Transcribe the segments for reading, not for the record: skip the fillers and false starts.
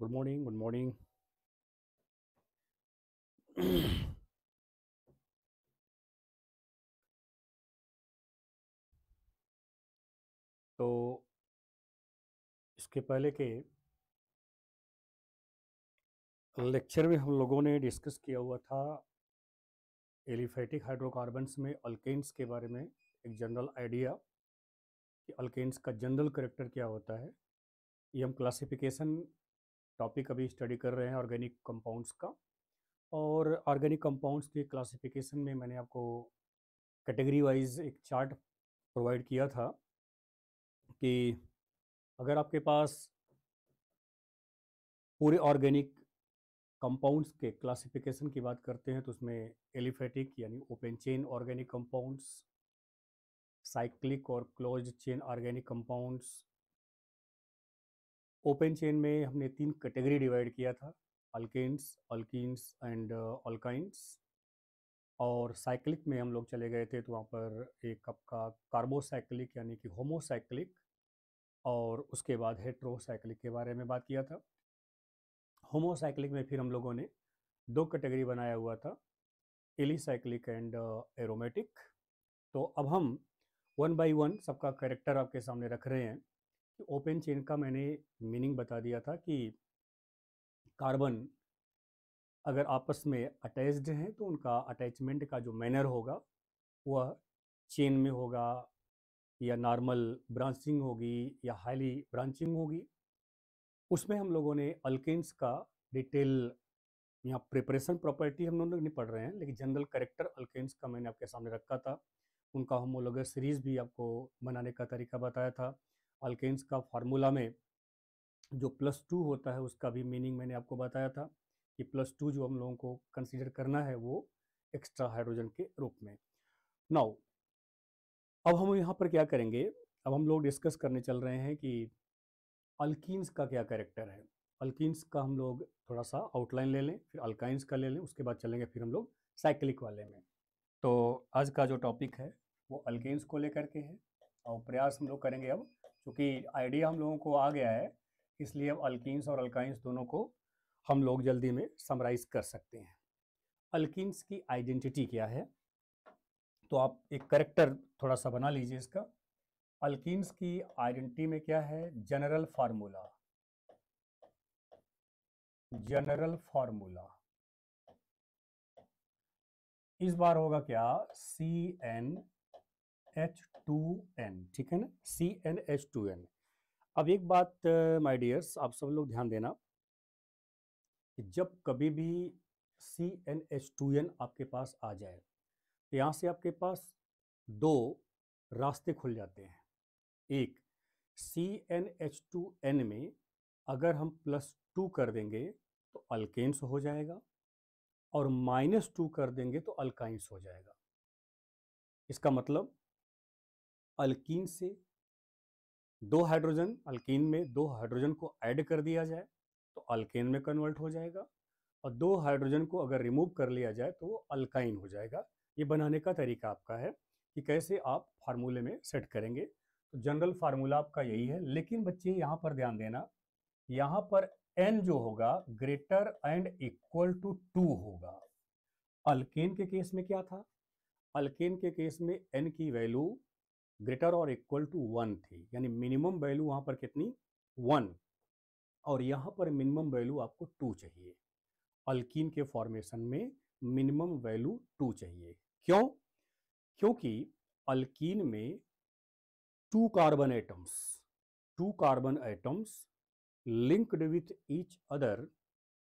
Good morning good morning. तो इसके पहले के लेक्चर में हम लोगों ने डिस्कस किया हुआ था एलिफेटिक हाइड्रोकार्बन्स में अल्केन्स के बारे में, एक जनरल आइडिया कि अल्केन्स का जनरल करेक्टर क्या होता है। ये हम क्लासिफिकेशन टॉपिक अभी स्टडी कर रहे हैं ऑर्गेनिक कंपाउंड्स का। और ऑर्गेनिक कंपाउंड्स के क्लासिफिकेशन में मैंने आपको कैटेगरी वाइज एक चार्ट प्रोवाइड किया था कि अगर आपके पास पूरे ऑर्गेनिक कंपाउंड्स के क्लासिफिकेशन की बात करते हैं तो उसमें एलिफेटिक यानी open chain organic compounds, cyclic और closed chain organic compounds. Open chain में हमने 3 कैटेगरी डिवाइड किया था, अल्केन्स, अल्कीन्स एंड अल्काइंस। और साइक्लिक में हम लोग चले गए थे तो वहाँ पर एक आपका कार्बोसाइक्लिक यानी कि होमोसाइक्लिक और उसके बाद हेट्रोसाइक्लिक के बारे में बात किया था। होमोसाइक्लिक में फिर हम लोगों ने 2 कैटेगरी बनाया हुआ था, एलिसाइक्लिक एंड एरोमेटिक। तो अब हम वन बाय वन सबका कैरेक्टर आपके सामने रख रहे हैं। कि ओपन चेन का मैंने मीनिंग बता दिया था कि कार्बन अगर आपस में अटैच्ड हैं तो उनका अटैचमेंट का जो मैनर होगा वह चेन में होगा या नॉर्मल ब्रांचिंग होगी या हाईली ब्रांचिंग होगी। उसमें हम लोगों ने अल्केन्स का डिटेल, यहाँ प्रिपरेशन प्रॉपर्टी हम लोग नहीं पढ़ रहे हैं लेकिन जनरल करेक्टर अल्केन्स का मैंने आपके सामने रखा था। उनका होमोलोगस सीरीज भी आपको बनाने का तरीका बताया था। अल्केन्स का फार्मूला में जो +2 होता है उसका भी मीनिंग मैंने आपको बताया था कि +2 जो हम लोगों को कंसीडर करना है वो एक्स्ट्रा हाइड्रोजन के रूप में। नाउ अब हम यहाँ पर क्या करेंगे, अब हम लोग डिस्कस करने चल रहे हैं कि अल्कीन्स का क्या कैरेक्टर है। अल्कीन्स का हम लोग थोड़ा सा आउटलाइन ले लें, फिर अल्काइंस का ले लें, उसके बाद चलेंगे फिर हम लोग साइक्लिक वाले में। तो आज का जो टॉपिक है वो अल्केन्स को लेकर के है और प्रयास हम लोग करेंगे अब, क्योंकि आइडिया हम लोगों को आ गया है इसलिए अब अल्कीन्स और अल्काइंस दोनों को हम लोग जल्दी में समराइज कर सकते हैं। अल्कीन्स की आइडेंटिटी क्या है, तो आप एक करेक्टर थोड़ा सा बना लीजिए इसका। अल्कीन्स की आइडेंटिटी में क्या है, जनरल फार्मूला। जनरल फार्मूला इस बार होगा क्या, CnH2n, ठीक है ना, CnH2n। अब एक बात माय डियर्स, आप सब लोग ध्यान देना कि जब कभी भी CnH2n आपके पास आ जाए तो यहाँ से आपके पास 2 रास्ते खुल जाते हैं। एक, CnH2n में अगर हम +2 कर देंगे तो अल्केन्स हो जाएगा और -2 कर देंगे तो अल्काइंस हो जाएगा। इसका मतलब अल्कीन से 2 हाइड्रोजन, अल्कीन में 2 हाइड्रोजन को ऐड कर दिया जाए तो अल्केन में कन्वर्ट हो जाएगा और 2 हाइड्रोजन को अगर रिमूव कर लिया जाए तो वो अल्काइन हो जाएगा। ये बनाने का तरीका आपका है कि कैसे आप फार्मूले में सेट करेंगे। तो जनरल फार्मूला आपका यही है, लेकिन बच्चे यहाँ पर ध्यान देना, यहाँ पर n जो होगा ग्रेटर एंड इक्वल टू 2 होगा। अल्केन के केस में क्या था, अल्केन के केस में n की वैल्यू ग्रेटर और इक्वल टू 1 थी, यानी मिनिमम वैल्यू वहां पर कितनी, 1, और यहां पर मिनिमम वैल्यू आपको 2 चाहिए। अल्कीन के फॉर्मेशन में मिनिमम वैल्यू 2 चाहिए। क्यों, क्योंकि अल्कीन में 2 carbon atoms linked with each other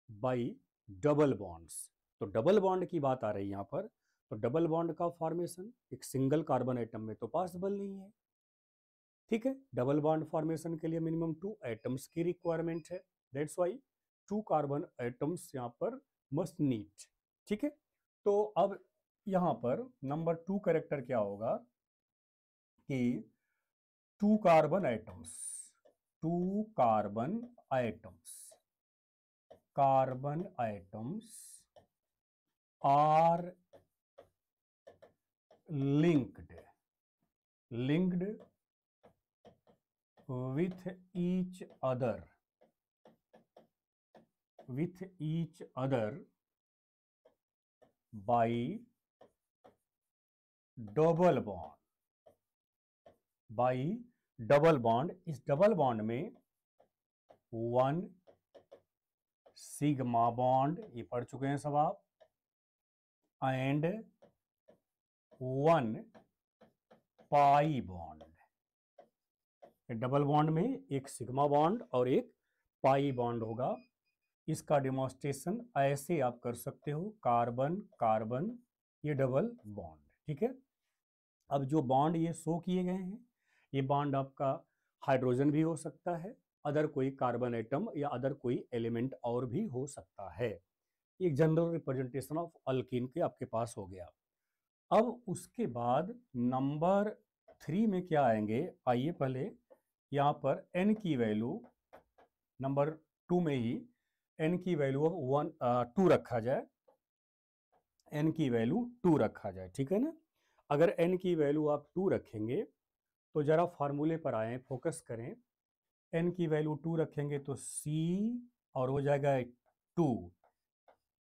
by double bonds. तो डबल बॉन्ड की बात आ रही है यहाँ पर, तो डबल बॉन्ड का फॉर्मेशन एक सिंगल कार्बन एटम में तो पॉसिबल नहीं है। ठीक है, डबल बॉन्ड फॉर्मेशन के लिए मिनिमम 2 एटम्स की रिक्वायरमेंट है, दैट्स वाई 2 कार्बन एटम्स यहाँ पर मस्ट नीड। ठीक है, तो अब यहाँ पर नंबर 2 कैरेक्टर क्या होगा कि 2 carbon atoms, 2 carbon atoms, carbon atoms are linked with each other with each other by double bond, by double bond। इस डबल बॉन्ड में 1 सिग्मा बॉन्ड, ये पढ़ चुके हैं सब आप, and 1 pi bond. Double bond में एक सिग्मा बॉन्ड और एक पाई बॉन्ड होगा। इसका डेमोन्स्ट्रेशन ऐसे आप कर सकते हो, कार्बन कार्बन, ये डबल बॉन्ड, ठीक है। अब जो बॉन्ड ये शो किए गए हैं, ये बॉन्ड आपका हाइड्रोजन भी हो सकता है, अदर कोई कार्बन एटम या अदर कोई एलिमेंट और भी हो सकता है। एक जनरल रिप्रेजेंटेशन ऑफ अल्कीन के आपके पास हो गया। अब उसके बाद नंबर 3 में क्या आएंगे, आइए पहले यहाँ पर n की वैल्यू, नंबर 2 में ही n की वैल्यू अब 2 रखा जाए, n की वैल्यू 2 रखा जाए, ठीक है ना। अगर n की वैल्यू आप 2 रखेंगे तो जरा फार्मूले पर आए, फोकस करें। n की वैल्यू 2 रखेंगे तो C और हो जाएगा 2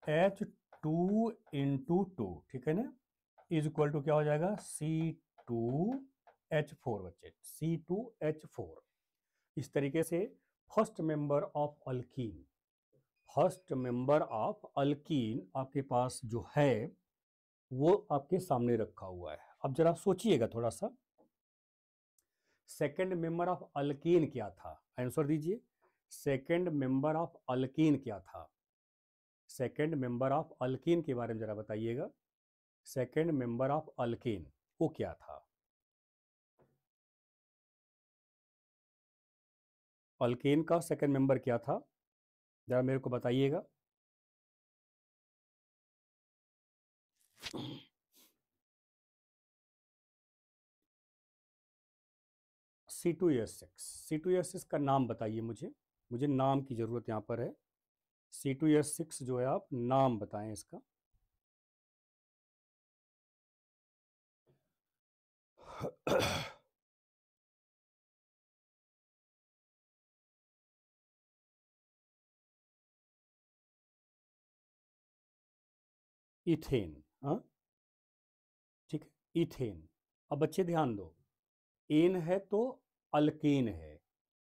H2 इंटू 2, ठीक है ना, इज इक्वल टू क्या हो जाएगा, C2H4 बच्चे, C2H4। इस तरीके से first member of alkyne, first member of alkyne आपके पास जो है वो आपके सामने रखा हुआ है। अब जरा सोचिएगा थोड़ा सा, सेकंड मेंबर ऑफ अल्कीन क्या था, आंसर दीजिए। सेकंड मेंबर ऑफ अल्कीन क्या था, सेकंड मेंबर ऑफ अल्कीन के बारे में जरा बताइएगा। सेकंड मेंबर ऑफ अल्कीन वो क्या था, अल्कीन का सेकंड मेंबर क्या था, जरा मेरे को बताइएगा। C2H6, C2H6 का नाम बताइए मुझे, मुझे नाम की जरूरत यहाँ पर है। C2H6 जो है आप नाम बताएं इसका। इथेन, हाँ ठीक है, इथेन। अब बच्चे ध्यान दो, एन है तो अल्केन है,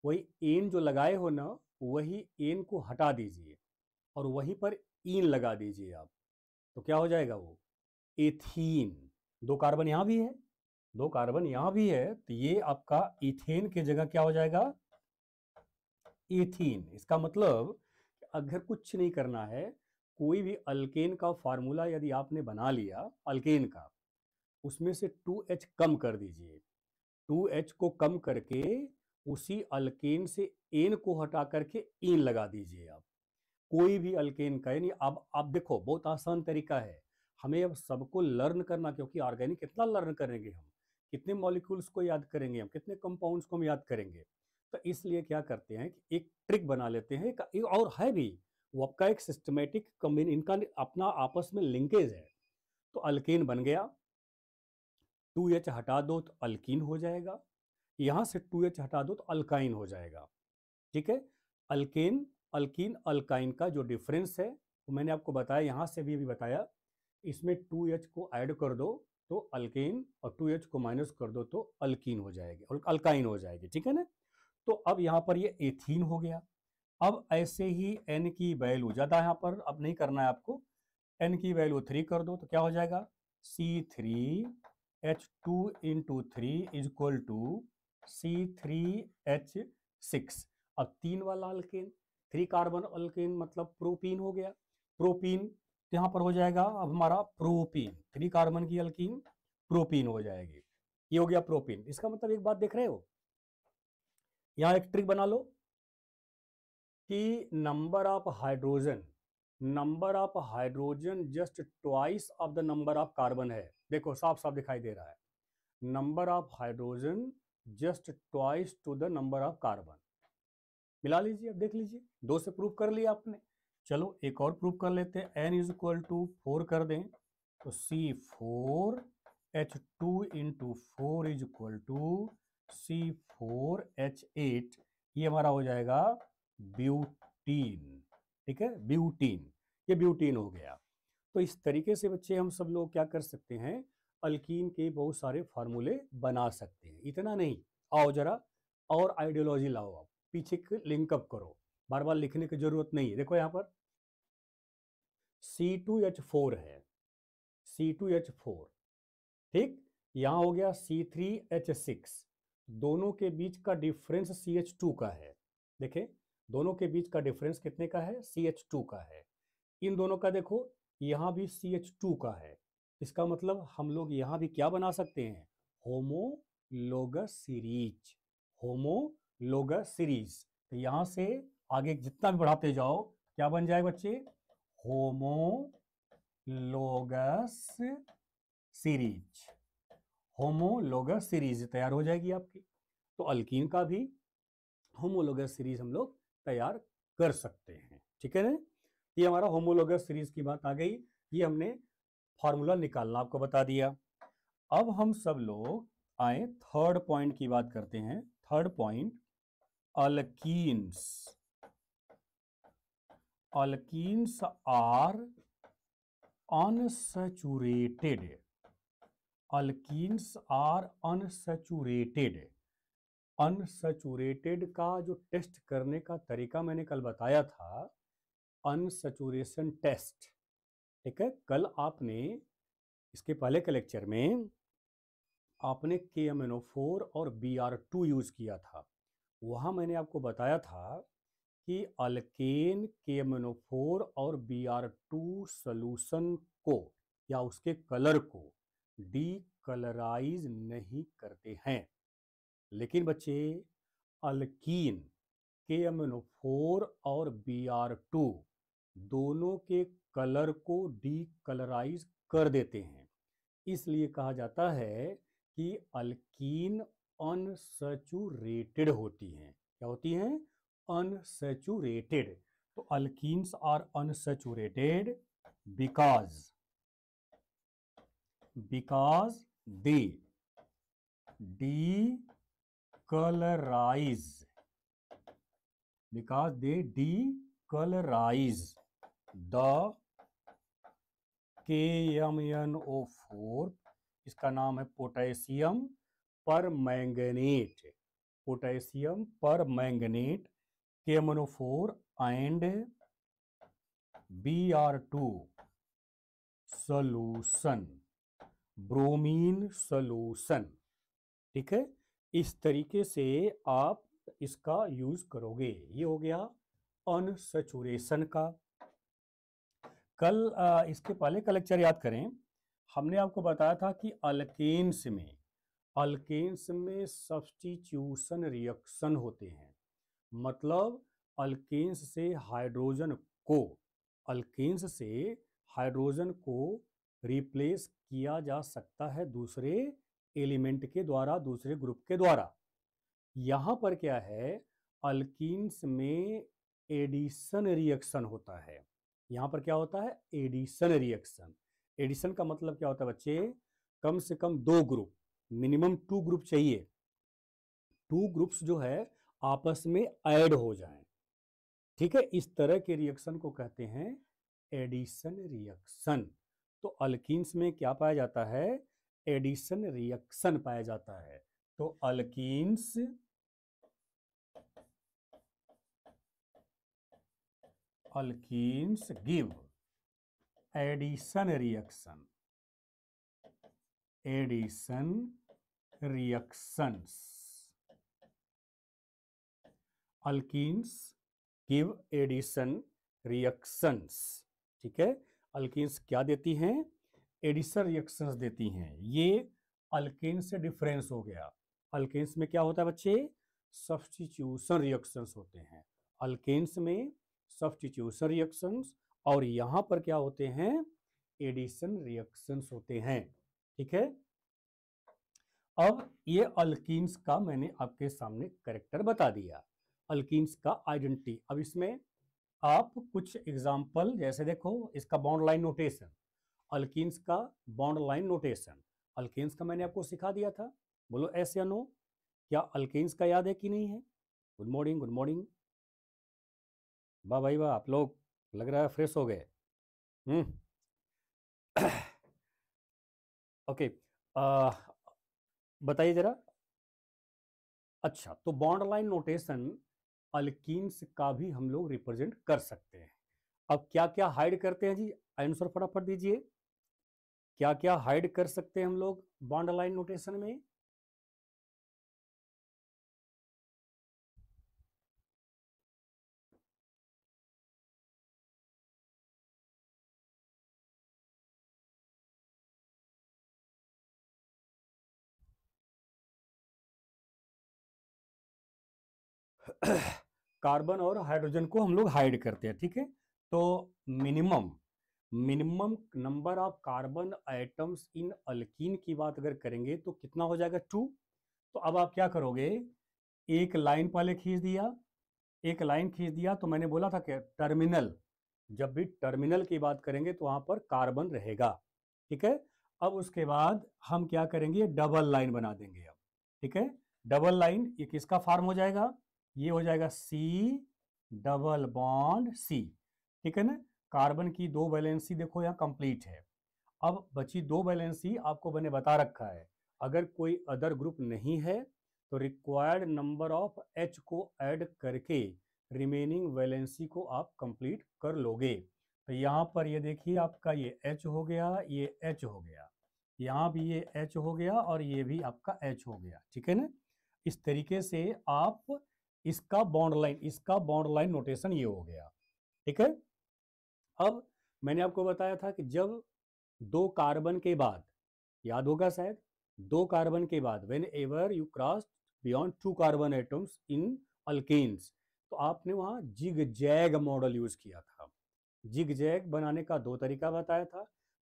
वही एन जो लगाए हो ना, वही एन को हटा दीजिए और वहीं पर ईन लगा दीजिए आप, तो क्या हो जाएगा वो, एथीन। 2 कार्बन यहाँ भी है, 2 कार्बन यहाँ भी है, तो ये आपका इथेन के जगह क्या हो जाएगा, एथीन। इसका मतलब अगर कुछ नहीं करना है, कोई भी अल्केन का फार्मूला यदि आपने बना लिया अल्केन का, उसमें से 2H कम कर दीजिए, 2H को कम करके उसी अल्केन से एन को हटा करके ईन लगा दीजिए आप, कोई भी अल्केन का। यानी अब आप देखो, बहुत आसान तरीका है, हमें अब सबको लर्न करना, क्योंकि ऑर्गेनिक कितना लर्न करेंगे हम, कितने मॉलिक्यूल्स को याद करेंगे हम, कितने कंपाउंड्स को हम याद करेंगे। तो इसलिए क्या करते हैं कि एक ट्रिक बना लेते हैं, एक और है भी, वो आपका एक सिस्टमेटिक कम्बिन, इनका अपना आपस में लिंकेज है। तो अल्केन बन गया, 2H हटा दो तो अल्कीन हो जाएगा, यहाँ से 2H हटा दो तो अल्काइन हो जाएगा, ठीक है। अल्केन अल्कीन अल्काइन का जो डिफरेंस है वो मैंने आपको बताया, यहाँ से भी बताया, इसमें 2H को ऐड कर दो तो अल्केन और 2H को माइनस कर दो तो अल्कीन हो जाएगी और अल्काइन हो जाएगी, ठीक है ना। तो अब यहाँ पर ये एथीन हो गया। अब ऐसे ही n की वैल्यू ज़्यादा यहाँ पर अब नहीं करना है आपको, n की वैल्यू 3 कर दो तो क्या हो जाएगा, C3H2 into 3 is equal to C3H6। अब 3 वाला अल्केन, 3 कार्बन अल्केन मतलब प्रोपीन हो गया, प्रोपीन यहाँ पर हो जाएगा अब हमारा प्रोपीन, 3 कार्बन की अल्कीन प्रोपीन हो जाएगी, ये हो गया प्रोपीन। इसका मतलब एक बात देख रहे हो, यहाँ एक ट्रिक बना लो कि number of hydrogen, number of hydrogen just twice of the number of carbon है। देखो साफ साफ दिखाई दे रहा है, number of hydrogen just twice to the number of carbon. मिला लीजिए, अब देख लीजिए, 2 से प्रूव कर लिया आपने। चलो एक और प्रूव कर लेते हैं, n इज इक्वल टू 4 कर दें तो C4H2 into 4 is equal to C4H8, ये हमारा हो जाएगा ब्यूटीन, ठीक है, ब्यूटीन, ये ब्यूटीन हो गया। तो इस तरीके से बच्चे हम सब लोग क्या कर सकते हैं, अल्कीन के बहुत सारे फार्मूले बना सकते हैं। इतना नहीं, आओ जरा और आइडियोलॉजी लाओ, आप पीछे लिंकअप करो, बार बार लिखने की जरूरत नहीं है। देखो यहाँ पर C2H4 है, C2H4, ठीक, यहाँ हो गया C3H6, दोनों के बीच का डिफरेंस CH2 का है। देखें, दोनों के बीच का डिफरेंस कितने का है, CH2 का है। इन दोनों का देखो, यहाँ भी CH2 का है। इसका मतलब हम लोग यहाँ भी क्या बना सकते हैं, होमोलोगस सीरीज, होमोलोगस सीरीज। तो यहाँ से आगे जितना भी बढ़ाते जाओ क्या बन जाए बच्चे, होमोलोगस सीरीज, होमोलोगस सीरीज तैयार हो जाएगी आपकी। तो अल्कीन का भी होमोलोगस सीरीज हम लोग तैयार कर सकते हैं, ठीक है ना। ये हमारा होमोलोगस सीरीज की बात आ गई, ये हमने फॉर्मूला निकालना आपको बता दिया। अब हम सब लोग आए थर्ड पॉइंट की बात करते हैं। Third point, alkenes. Alkenes are unsaturated, alkenes are unsaturated. Unsaturated का जो टेस्ट करने का तरीका मैंने कल बताया था, अनसैचुरेशन टेस्ट, ठीक है। कल आपने इसके पहले के लेक्चर में आपने KMnO4 और Br2 यूज किया था। वहां मैंने आपको बताया था कि अल्केन KMnO4 और Br2 सॉल्यूशन को या उसके कलर को डीकलराइज नहीं करते हैं। लेकिन बच्चे, अल्कीन KMnO4 और Br2 दोनों के कलर को डीकलराइज कर देते हैं। इसलिए कहा जाता है कि अल्कीन अनसैचुरेटेड होती हैं। क्या होती हैं, अनसैचुरेटेड। तो alkenes are unsaturated because they decolorize, because they decolorize the KMnO4, इसका नाम है potassium permanganate, potassium permanganate, KMnO4 and Br2 solution, bromine solution, ठीक है। इस तरीके से आप इसका यूज करोगे। ये हो गया अनसैचुरेशन का। कल इसके पहले का लेक्चर याद करें, हमने आपको बताया था कि अल्केन्स में सब्स्टिट्यूशन रिएक्शन होते हैं। मतलब अल्केन्स से हाइड्रोजन को रिप्लेस किया जा सकता है दूसरे एलिमेंट के द्वारा, दूसरे ग्रुप के द्वारा। यहां पर क्या है, अल्कीन्स में एडिशन रिएक्शन होता है। यहां पर क्या होता है, एडिशन रिएक्शन। एडिशन का मतलब क्या होता है बच्चे, कम से कम 2 ग्रुप, मिनिमम 2 ग्रुप चाहिए। 2 ग्रुप्स जो है आपस में ऐड हो जाएं, ठीक है। इस तरह के रिएक्शन को कहते हैं एडिशन रिएक्शन। तो अल्कीन्स में क्या पाया जाता है, एडिशन रिएक्शन पाया जाता है। तो alkenes give addition reactions, alkenes give addition reactions, ठीक है। अल्कीन्स क्या देती हैं, एडिशन रिएक्शंस देती हैं। ये अल्केन से डिफरेंस हो गया। अल्केन्स में क्या होता है बच्चे, सब्स्टिट्यूशन रिएक्शंस होते हैं। अल्केन्स में सब्स्टिट्यूशन रिएक्शंस, और यहां पर क्या होते हैं, एडिशन रिएक्शंस होते हैं, ठीक है। अब ये अल्कीन्स का मैंने आपके सामने कैरेक्टर बता दिया, अल्कीन्स का आइडेंटिटी। अब इसमें आप कुछ एग्जाम्पल, जैसे देखो इसका बॉन्ड लाइन नोटेशन, अल्कीन्स का बॉन्ड लाइन नोटेशन, अल्केन्स का मैंने आपको सिखा दिया था। बोलो एस या नो, क्या अल्केन्स का याद है कि नहीं है। गुड मॉर्निंग, गुड मॉर्निंग, वाह भाई वाह, आप लोग लग रहा है फ्रेश हो गए। ओके, बताइए जरा। अच्छा, तो बॉन्ड लाइन नोटेशन अल्कीन्स का भी हम लोग रिप्रेजेंट कर सकते हैं। अब क्या क्या हाइड करते हैं जी, आंसर फटाफट दीजिए। क्या क्या हाइड कर सकते हैं हम लोग बॉन्ड लाइन नोटेशन में? कार्बन और हाइड्रोजन को हम लोग हाइड करते हैं, ठीक है। तो minimum minimum number of carbon atoms in alkyne की बात अगर करेंगे तो कितना हो जाएगा? 2। तो अब आप क्या करोगे, एक लाइन पहले खींच दिया, एक लाइन खींच दिया, तो मैंने बोला था कि टर्मिनल, जब भी टर्मिनल की बात करेंगे तो वहां पर कार्बन रहेगा, ठीक है। अब उसके बाद हम क्या करेंगे, डबल लाइन बना देंगे अब, ठीक है। डबल लाइन ये किसका फॉर्म हो जाएगा? ये हो जाएगा सी डबल बॉन्ड सी, ठीक है ना। कार्बन की दो वैलेंसी देखो यहाँ कंप्लीट है। अब बची दो वैलेंसी आपको मैंने बता रखा है, अगर कोई अदर ग्रुप नहीं है तो रिक्वायर्ड नंबर ऑफ एच को ऐड करके रिमेनिंग वैलेंसी को आप कंप्लीट कर लोगे। तो यहाँ पर ये देखिए आपका ये एच हो गया, ये एच हो गया, यहाँ भी ये एच हो गया और ये भी आपका एच हो गया, ठीक है ना। इस तरीके से आप इसका बॉन्ड लाइन नोटेशन ये हो गया, ठीक है। अब मैंने आपको बताया था कि जब दो कार्बन के बाद, याद होगा शायद, दो कार्बन के बाद whenever you cross beyond 2 carbon atoms in alkanes, तो आपने वहां जिग जैग मॉडल यूज किया था। जिग जैग बनाने का दो तरीका बताया था।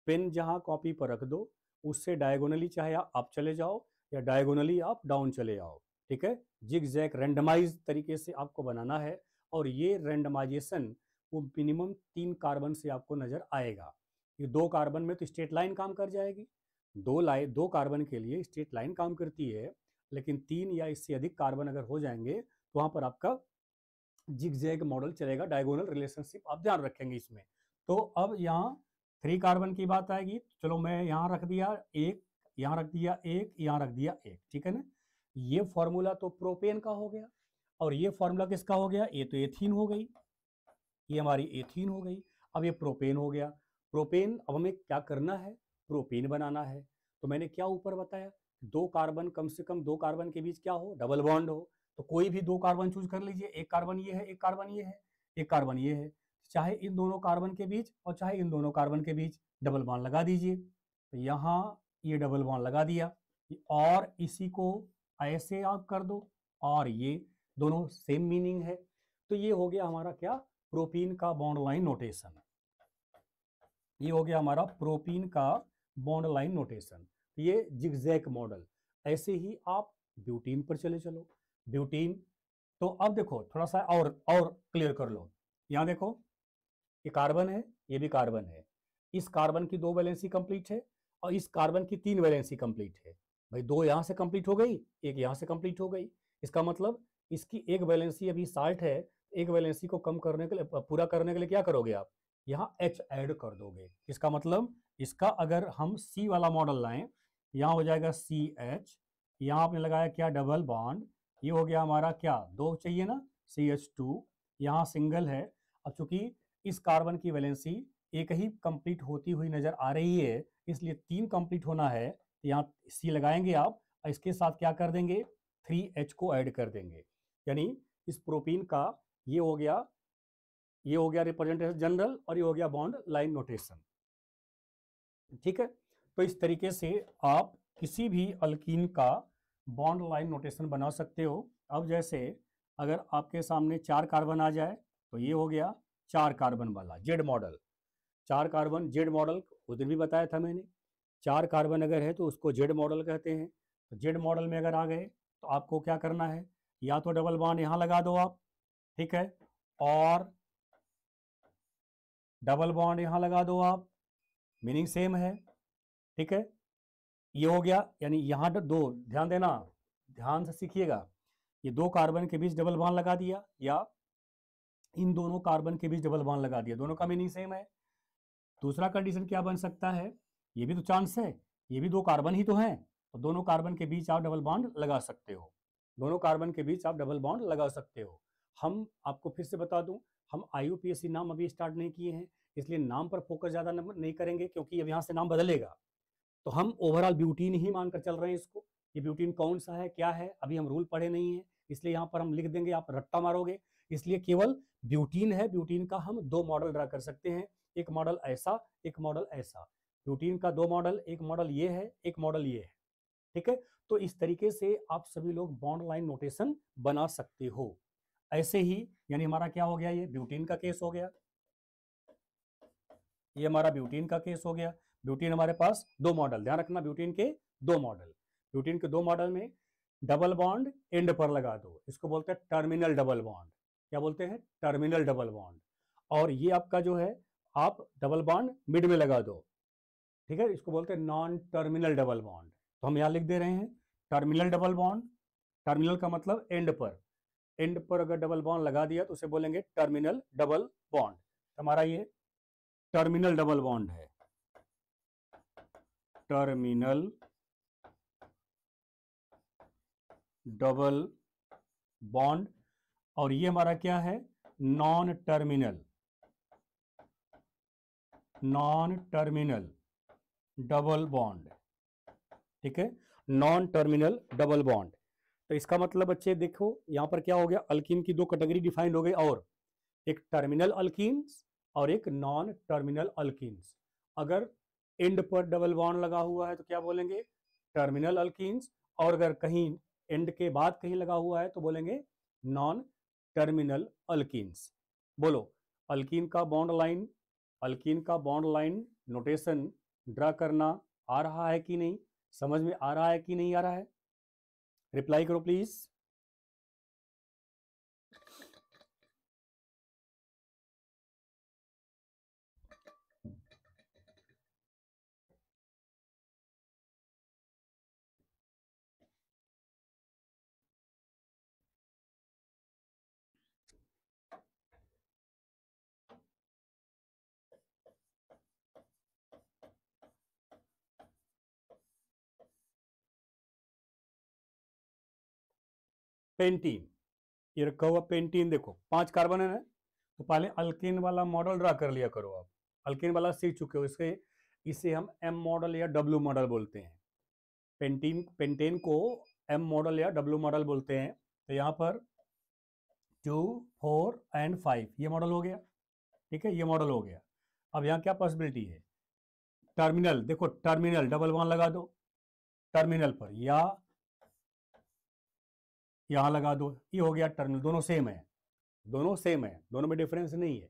पेन जहां कॉपी पर रख दो, उससे डायगोनली चाहे आप अप चले जाओ या डायगोनली आप डाउन चले जाओ, ठीक है। जिग जैग रेंडमाइज तरीके से आपको बनाना है, और ये रेंडमाइजेशन वो मिनिमम 3 कार्बन से आपको नजर आएगा। ये 2 कार्बन में तो स्ट्रेट लाइन काम कर जाएगी, दो कार्बन के लिए स्ट्रेट लाइन काम करती है, लेकिन 3 या इससे अधिक कार्बन अगर हो जाएंगे तो वहां पर आपका जिगजैग मॉडल चलेगा, डायगोनल रिलेशनशिप आप ध्यान रखेंगे इसमें। तो अब यहाँ 3 कार्बन की बात आएगी, चलो मैं यहाँ रख दिया एक, यहाँ रख दिया एक, यहाँ रख दिया एक, ठीक है ना। ये फॉर्मूला तो प्रोपेन का हो गया, और ये फॉर्मूला किसका हो गया? ये तो एथीन हो गई, ये हमारी एथीन हो गई। अब ये प्रोपेन हो गया। प्रोपेन, अब हमें क्या करना है? प्रोपेन बनाना है। तो मैंने क्या ऊपर बताया, दो कार्बन, कम से कम दो कार्बन के बीच क्या हो? डबल बॉन्ड हो। तो कोई भी दो कार्बन चूज कर लीजिए, एक कार्बन ये है, एक कार्बन ये है, एक कार्बन ये है, चाहे इन दोनों कार्बन के बीच और चाहे इन दोनों कार्बन के बीच डबल बॉन्ड लगा दीजिए। तो यहाँ ये डबल बॉन्ड लगा दिया, और इसी को ऐसे आप कर दो, और ये दोनों सेम मीनिंग है। तो ये हो गया हमारा क्या? प्रोपीन का बॉन्ड लाइन नोटेशन। ये हो गया हमारा प्रोपीन का बॉन्ड लाइन नोटेशन, ये जिगजैग मॉडल। ऐसे ही आप ब्यूटीन पर चले चलो। ब्यूटीन, तो अब देखो थोड़ा सा और क्लियर कर लो। यहाँ देखो, ये कार्बन है, ये भी कार्बन है, इस कार्बन की दो वैलेंसी कंप्लीट है और इस कार्बन की 3 वैलेंसी कंप्लीट है। भाई दो यहाँ से कंप्लीट हो गई, एक यहाँ से कंप्लीट हो गई, इसका मतलब इसकी एक वैलेंसी अभी 60 है, एक वैलेंसी को कम करने के लिए, पूरा करने के लिए क्या करोगे आप? यहाँ H ऐड कर दोगे। इसका मतलब इसका अगर हम C वाला मॉडल लाएं, यहाँ हो जाएगा CH, यहाँ आपने लगाया क्या? डबल बॉन्ड, ये हो गया हमारा क्या? दो चाहिए ना, CH2, यहाँ सिंगल है। अब चूंकि इस कार्बन की वैलेंसी एक ही कंप्लीट होती हुई नजर आ रही है, इसलिए 3 कंप्लीट होना है, तो यहाँ C लगाएंगे आप, और इसके साथ क्या कर देंगे? 3H को ऐड कर देंगे। यानी इस प्रोपीन का ये हो गया, ये हो गया रिप्रेजेंटेशन जनरल, और ये हो गया बॉन्ड लाइन नोटेशन, ठीक है। तो इस तरीके से आप किसी भी अल्कीन का बॉन्ड लाइन नोटेशन बना सकते हो। अब जैसे अगर आपके सामने 4 कार्बन आ जाए, तो ये हो गया 4 कार्बन वाला Z model. 4 carbon Z model उस दिन भी बताया था मैंने, 4 कार्बन अगर है तो उसको जेड मॉडल कहते हैं। तो जेड मॉडल में अगर आ गए तो आपको क्या करना है? या तो डबल बॉन्ड यहाँ लगा दो आप, ठीक है, और डबल बॉन्ड यहाँ लगा दो आप, मीनिंग सेम है, ठीक है। ये हो गया, यानी यहाँ दो, ध्यान देना, ध्यान से सीखिएगा, ये दो कार्बन के बीच डबल बॉन्ड लगा दिया, या इन दोनों कार्बन के बीच डबल बॉन्ड लगा दिया, दोनों का मीनिंग सेम है। दूसरा कंडीशन क्या बन सकता है, ये भी तो चांस है, ये भी दो कार्बन ही तो हैं, तो दोनों कार्बन के बीच आप डबल बॉन्ड लगा सकते हो, दोनों कार्बन के बीच आप डबल बॉन्ड लगा सकते हो। हम आपको फिर से बता दूं, हम IUPAC नाम अभी स्टार्ट नहीं किए हैं, इसलिए नाम पर फोकस ज़्यादा नहीं करेंगे, क्योंकि अब यहाँ से नाम बदलेगा। तो हम ओवरऑल ब्यूटीन ही मानकर चल रहे हैं इसको। ये ब्यूटीन कौन सा है, क्या है, अभी हम रूल पढ़े नहीं है, इसलिए यहाँ पर हम लिख देंगे, आप रट्टा मारोगे, इसलिए केवल ब्यूटीन है। ब्यूटीन का हम दो मॉडल ड्रा कर सकते हैं, एक मॉडल ऐसा, एक मॉडल ऐसा। ब्यूटीन का दो मॉडल, एक मॉडल ये है, एक मॉडल ये है, ठीक है। तो इस तरीके से आप सभी लोग बॉन्ड लाइन नोटेशन बना सकते हो। ऐसे ही यानी हमारा क्या हो गया, ये ब्यूटीन का केस हो गया, ये हमारा ब्यूटीन का केस हो गया। ब्यूटीन हमारे पास दो मॉडल, ध्यान रखना, ब्यूटीन के दो मॉडल, ब्यूटीन के दो मॉडल में डबल बॉन्ड एंड पर लगा दो, इसको बोलते हैं टर्मिनल डबल बॉन्ड। क्या बोलते हैं, टर्मिनल डबल बॉन्ड। और ये आपका जो है, आप डबल बॉन्ड मिड में लगा दो, ठीक है, इसको बोलते हैं नॉन टर्मिनल डबल बॉन्ड। तो हम यहाँ लिख दे रहे हैं टर्मिनल डबल बॉन्ड। टर्मिनल का मतलब एंड पर, एंड पर अगर डबल बॉन्ड लगा दिया तो उसे बोलेंगे टर्मिनल डबल बॉन्ड। हमारा ये टर्मिनल डबल बॉन्ड है, टर्मिनल डबल बॉन्ड। और ये हमारा क्या है, non terminal, non terminal double bond, ठीक है, नॉन टर्मिनल डबल बॉन्ड। तो इसका मतलब बच्चे देखो यहां पर क्या हो गया, अल्कीन की दो कैटेगरी डिफाइंड हो गई, और एक टर्मिनल अल्कीन्स और एक नॉन टर्मिनल अल्कीन्स। अगर एंड पर डबल बॉन्ड लगा हुआ है तो क्या बोलेंगे, टर्मिनल अल्कीन्स, और अगर कहीं एंड के बाद कहीं लगा हुआ है तो बोलेंगे नॉन टर्मिनल अल्कीन्स। बोलो, अल्कीन का बॉन्ड लाइन, अल्कीन का बॉन्ड लाइन नोटेशन ड्रा करना आ रहा है कि नहीं, समझ में आ रहा है कि नहीं आ रहा है, रिप्लाई करो प्लीज। पेंटीन, ये रखा हुआ पेंटीन, देखो 5 कार्बन है ना, तो पहले अल्केन वाला मॉडल ड्रा कर लिया करो। आप अल्केन वाला सीख चुके हो, इसके इसे हम एम मॉडल या डब्ल्यू मॉडल बोलते हैं। पेंटीन, पेंटेन को एम मॉडल या डब्ल्यू मॉडल बोलते हैं। तो यहाँ पर 2, 4 एंड 5 ये मॉडल हो गया, ठीक है, ये मॉडल हो गया। अब यहाँ क्या पॉसिबिलिटी है, टर्मिनल, देखो टर्मिनल डबल वन लगा दो टर्मिनल पर, या यहाँ लगा दो, ये हो गया टर्मिनल, दोनों सेम है, दोनों सेम है, दोनों में डिफरेंस नहीं है,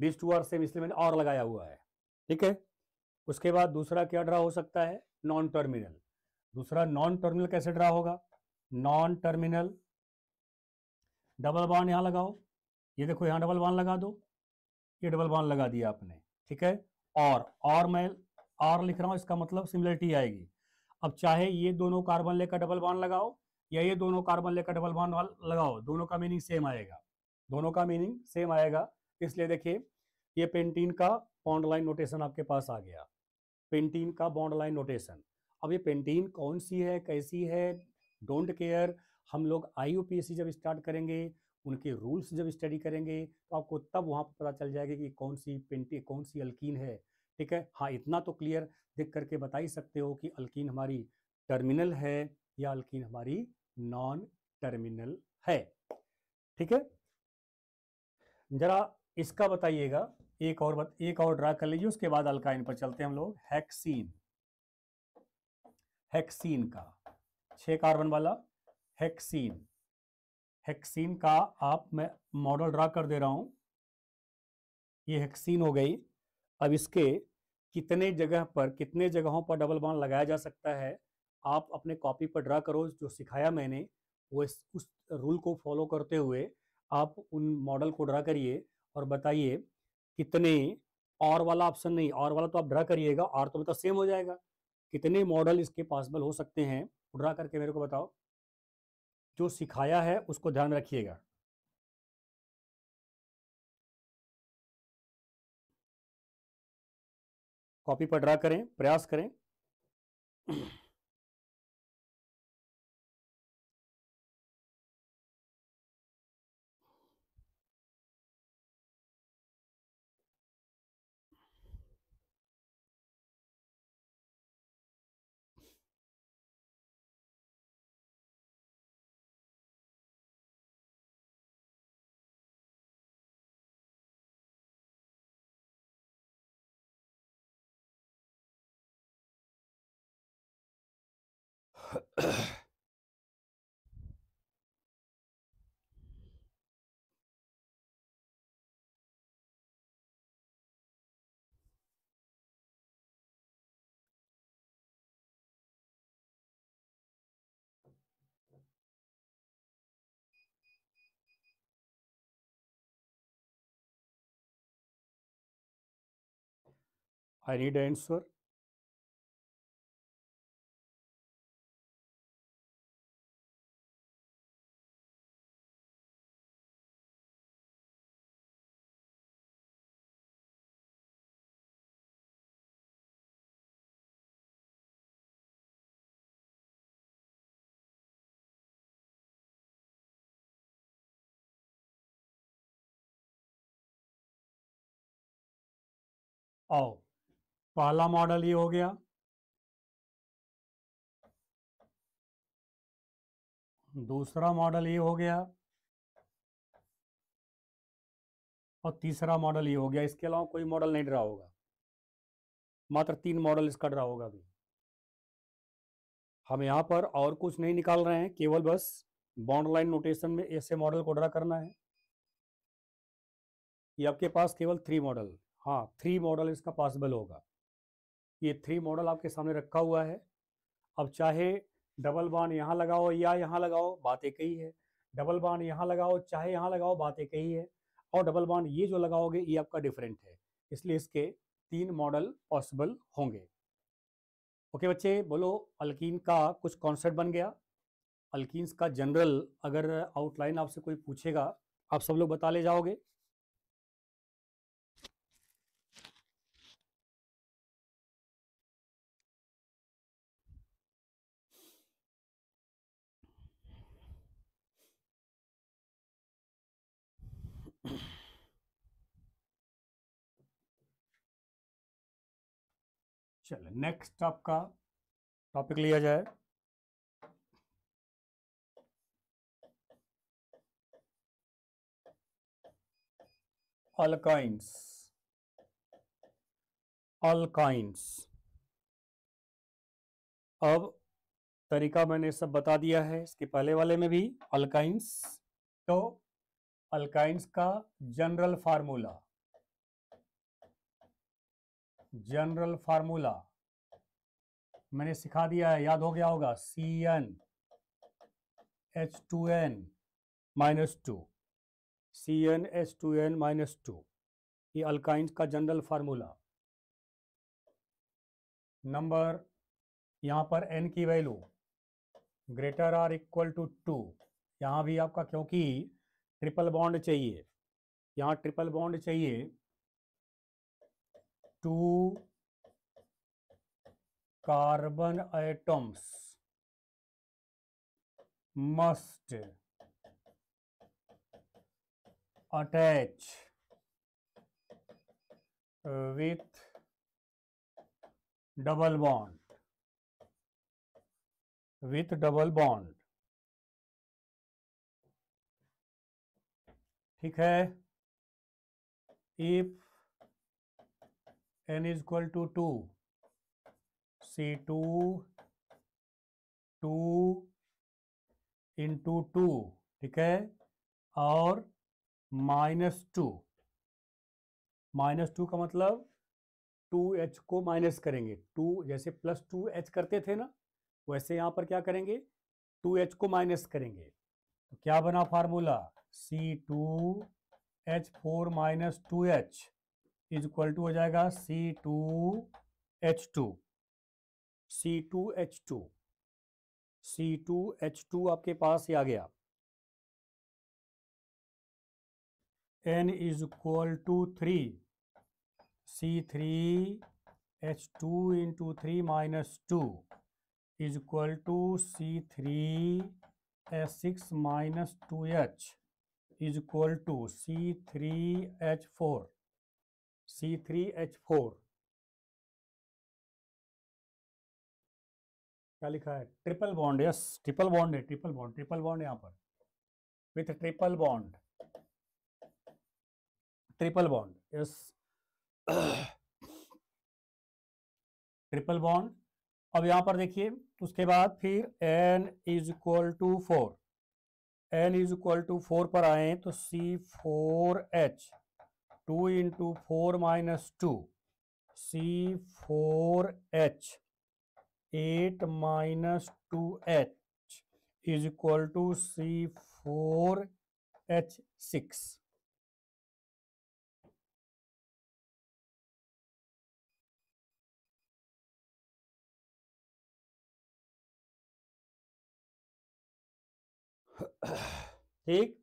दिस टू आर सेम, इसलिए मैंने और लगाया हुआ है, ठीक है। उसके बाद दूसरा क्या ड्रा हो सकता है, नॉन टर्मिनल। दूसरा नॉन टर्मिनल कैसे ड्रा होगा, नॉन टर्मिनल डबल बॉन्ड यहाँ लगाओ, ये देखो यहाँ डबल बॉन्ड लगा दो, ये डबल बॉन्ड लगा दिया आपने, ठीक है। और मैं और लिख रहा हूँ, इसका मतलब सिमिलरिटी आएगी। अब चाहे ये दोनों कार्बन लेकर डबल बॉन्ड लगाओ या ये दोनों कार्बन लेकर डबल बॉन्ड लगाओ, दोनों का मीनिंग सेम आएगा, दोनों का मीनिंग सेम आएगा। इसलिए देखिए ये पेंटीन का बॉन्ड लाइन नोटेशन आपके पास आ गया, पेंटीन का बॉन्ड लाइन नोटेशन। अब ये पेंटीन कौन सी है, कैसी है, डोंट केयर, हम लोग IUPAC जब स्टार्ट करेंगे, उनके रूल्स जब स्टडी करेंगे तो आपको तब वहाँ पर पता चल जाएगा कि कौन सी पेंटी, कौन सी अल्कीन है, ठीक है। हाँ, इतना तो क्लियर देख करके बता ही सकते हो कि अल्कीन हमारी टर्मिनल है या अल्कीन हमारी नॉन टर्मिनल है, ठीक है। जरा इसका बताइएगा, एक और ड्रा कर लीजिए, उसके बाद अल्काइन पर चलते हैं हम लोग। हेक्सीन, हेक्सीन का 6 कार्बन वाला हेक्सीन, हेक्सीन का आप मैं मॉडल ड्रा कर दे रहा हूं, ये हेक्सीन हो गई। अब इसके कितने जगह पर, कितने जगहों पर डबल बॉन्ड लगाया जा सकता है, आप अपने कॉपी पर ड्रा करो, जो सिखाया मैंने वो उस रूल को फॉलो करते हुए आप उन मॉडल को ड्रा करिए और बताइए कितने, और वाला ऑप्शन नहीं, और वाला तो आप ड्रा करिएगा, और तो मतलब सेम हो जाएगा, कितने मॉडल इसके पॉसिबल हो सकते हैं, ड्रा करके मेरे को बताओ। जो सिखाया है उसको ध्यान रखिएगा। कॉपी पर ड्रा करें, प्रयास करें। I need an answer. आओ, पहला मॉडल ये हो गया, दूसरा मॉडल ये हो गया, और तीसरा मॉडल ये हो गया। इसके अलावा कोई मॉडल नहीं ड्रा होगा, मात्र 3 मॉडल इसका ड्रा होगा अभी। हम यहाँ पर और कुछ नहीं निकाल रहे हैं, केवल बस बॉन्ड लाइन नोटेशन में ऐसे मॉडल को ड्रा करना है। ये आपके पास केवल 3 मॉडल, हाँ 3 मॉडल इसका पॉसिबल होगा। ये 3 मॉडल आपके सामने रखा हुआ है। अब चाहे डबल बॉन्ड यहाँ लगाओ या यहाँ लगाओ, बात एक ही है। डबल बॉन्ड यहाँ लगाओ चाहे यहाँ लगाओ, बात एक ही है। और डबल बॉन्ड ये जो लगाओगे ये आपका डिफरेंट है, इसलिए इसके 3 मॉडल पॉसिबल होंगे। ओके बच्चे, बोलो अल्कीन का कुछ कॉन्सेप्ट बन गया। अल्कीन्स का जनरल अगर आउटलाइन आपसे कोई पूछेगा, आप सब लोग बता ले जाओगे। चलो नेक्स्ट आपका टॉपिक लिया जाए। अल्काइंस। अल्काइंस, अब तरीका मैंने सब बता दिया है, इसके पहले वाले में भी अल्काइंस। तो अल्काइंस का जनरल फार्मूला, जनरल फार्मूला मैंने सिखा दिया है, याद हो गया होगा। CnH2n-2, CnH2n-2, ये अल्काइंस का जनरल फार्मूला। नंबर यहाँ पर n की value greater or equal to 2, यहाँ भी आपका क्योंकि ट्रिपल बॉन्ड चाहिए, यहाँ ट्रिपल बॉन्ड चाहिए, 2 carbon atoms must attach with double bond, with double bond। ठीक है, if n is equal to 2, C2 2 into 2, ठीक है, और -2, -2 का मतलब 2H को माइनस करेंगे। 2 जैसे +2H करते थे ना, वैसे यहाँ पर क्या करेंगे, 2H को माइनस करेंगे। तो क्या बना formula, C2H4 - 2H is equal to हो जाएगा C2H2। C2H2, C2H2 आपके पास ही आ गया। n is equal to 3, C3 H2 into 3 minus 2 is equal to C3H6 minus 2H is equal to C3H4 क्या लिखा है? Triple bond, yes triple bond है, triple bond यहाँ पर with triple bond yes triple bond. अब यहाँ पर देखिए उसके बाद फिर n इज इक्वल टू 4 पर आए तो C4H 2 into 4 minus 2 C4H 8 minus 2H is equal to C4H6। ठीक,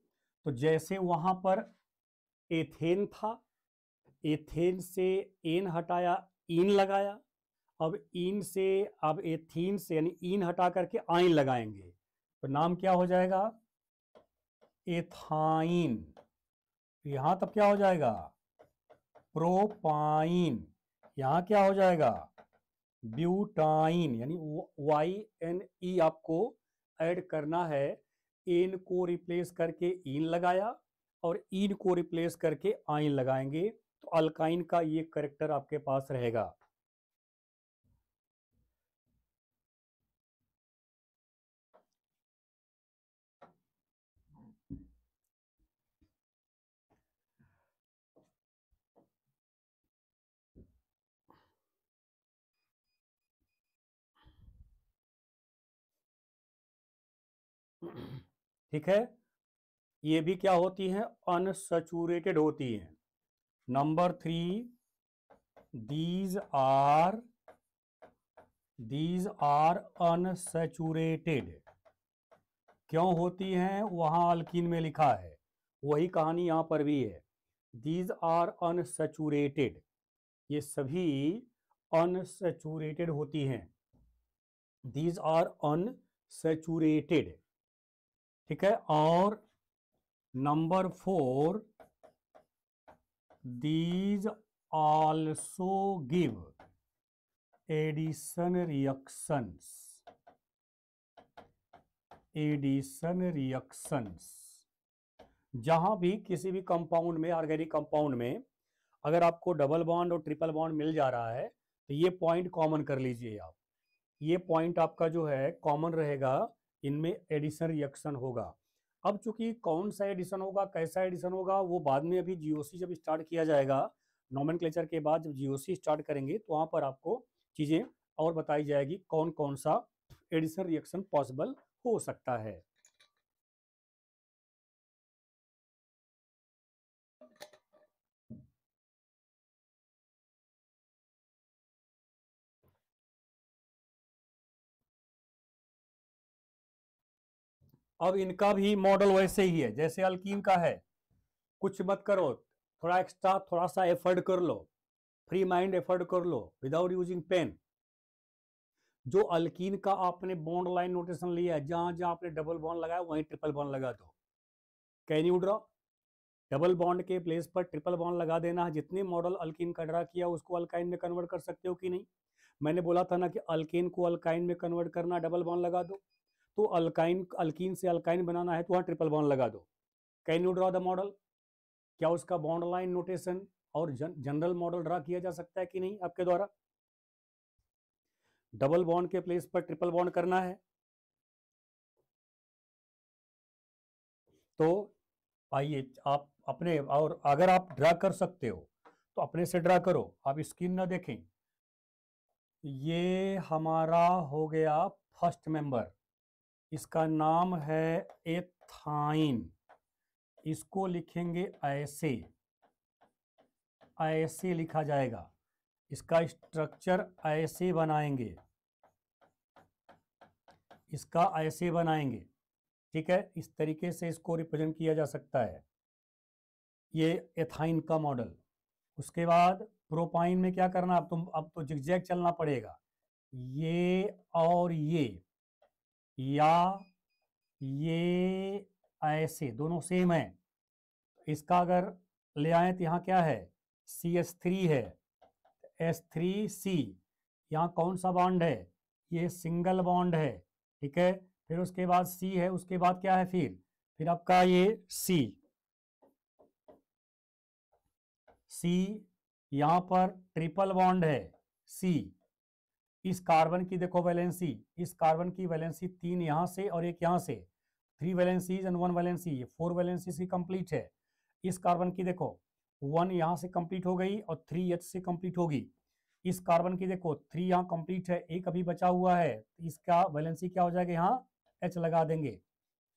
तो जैसे वहां पर एथेन था, एथेन से एन हटाया, इन लगाया, अब एथीन से यानी इन हटा करके आइन लगाएंगे तो नाम क्या हो जाएगा? एथाइन। यहां तब क्या हो जाएगा? प्रोपाइन। यहां क्या हो जाएगा? ब्यूटाइन। यानी YNE आपको ऐड करना है। एन को रिप्लेस करके इन लगाया और इन को रिप्लेस करके आइन लगाएंगे तो अल्काइन का ये करेक्टर आपके पास रहेगा। ठीक है, ये भी क्या होती हैं? अनसैचुरेटेड होती हैं। Number 3, these are unsaturated। क्यों होती हैं? वहां अल्कीन में लिखा है, वही कहानी यहां पर भी है। these are unsaturated, ये सभी अनसैचुरेटेड होती हैं। these are unsaturated, ठीक है। और number 4, these also give addition reactions. जहां भी किसी भी कंपाउंड में, ऑर्गेनिक कंपाउंड में अगर आपको डबल बॉन्ड और ट्रिपल बॉन्ड मिल जा रहा है तो ये पॉइंट कॉमन कर लीजिए आप। ये पॉइंट आपका जो है कॉमन रहेगा, इनमें एडिशन रिएक्शन होगा। अब चूंकि कौन सा एडिशन होगा, कैसा एडिशन होगा, वो बाद में, अभी जीओसी जब स्टार्ट किया जाएगा, नॉमेनक्लेचर के बाद जब जीओसी स्टार्ट करेंगे तो वहां पर आपको चीजें और बताई जाएगी कौन कौन सा एडिशन रिएक्शन पॉसिबल हो सकता है। अब इनका भी मॉडल वैसे ही है जैसे अल्कीन का है। कुछ मत करो, थोड़ा एक्स्ट्रा, थोड़ा सा एफर्ट कर लो, फ्री माइंड एफर्ट कर लो विदाउट यूजिंग पेन। जो अल्कीन का आपने बॉन्ड लाइन नोटेशन लिया है, जहां जहां आपने डबल बॉन्ड लगाया वहीं ट्रिपल बॉन्ड लगा दो। Can you draw? Double bond के प्लेस पर ट्रिपल बॉन्ड लगा देना है। जितने मॉडल अल्कीन का ड्रा किया उसको अल्काइन में कन्वर्ट कर सकते हो कि नहीं? मैंने बोला था ना कि अल्केन को अल्काइन में कन्वर्ट करना, डबल बॉन्ड लगा दो। तो अल्कीन से अल्काइन बनाना है तो वहां ट्रिपल बॉन्ड लगा दो। Can you draw the model? क्या उसका बॉन्ड लाइन नोटेशन और जनरल मॉडल ड्रा किया जा सकता है कि नहीं आपके द्वारा? डबल बॉन्ड के प्लेस पर ट्रिपल बॉन्ड करना है तो आइए आप अपने, और अगर आप ड्रा कर सकते हो तो अपने से ड्रा करो, आप स्क्रीन ना देखें। ये हमारा हो गया फर्स्ट मेंबर, इसका नाम है एथाइन। इसको लिखेंगे ऐसे, ऐसे लिखा जाएगा। इसका स्ट्रक्चर ऐसे बनाएंगे, इसका ऐसे बनाएंगे, ठीक है। इस तरीके से इसको रिप्रेजेंट किया जा सकता है, ये एथाइन का मॉडल। उसके बाद प्रोपाइन में क्या करना, अब तो जिगजैग चलना पड़ेगा, ये और या ये ऐसे दोनों सेम है। इसका अगर ले आए तो यहाँ क्या है, CH3 है, H3C, यहाँ कौन सा बॉन्ड है, ये सिंगल बॉन्ड है, ठीक है। फिर उसके बाद C है, उसके बाद क्या है, फिर आपका ये C, यहाँ पर ट्रिपल बॉन्ड है C। इस कार्बन की देखो वैलेंसी, इस कार्बन की वैलेंसी 3 यहाँ से और एक यहाँ से, 3 वैलेंसीज एंड 1 वैलेंसी, ये 4 वैलेंसीज की कंप्लीट है। इस कार्बन की देखो 1 यहाँ से कंप्लीट हो गई और 3H से कंप्लीट होगी। इस कार्बन की देखो 3 यहाँ कंप्लीट है, एक अभी बचा हुआ है, इसका वैलेंसी क्या हो जाएगा, यहाँ H लगा देंगे,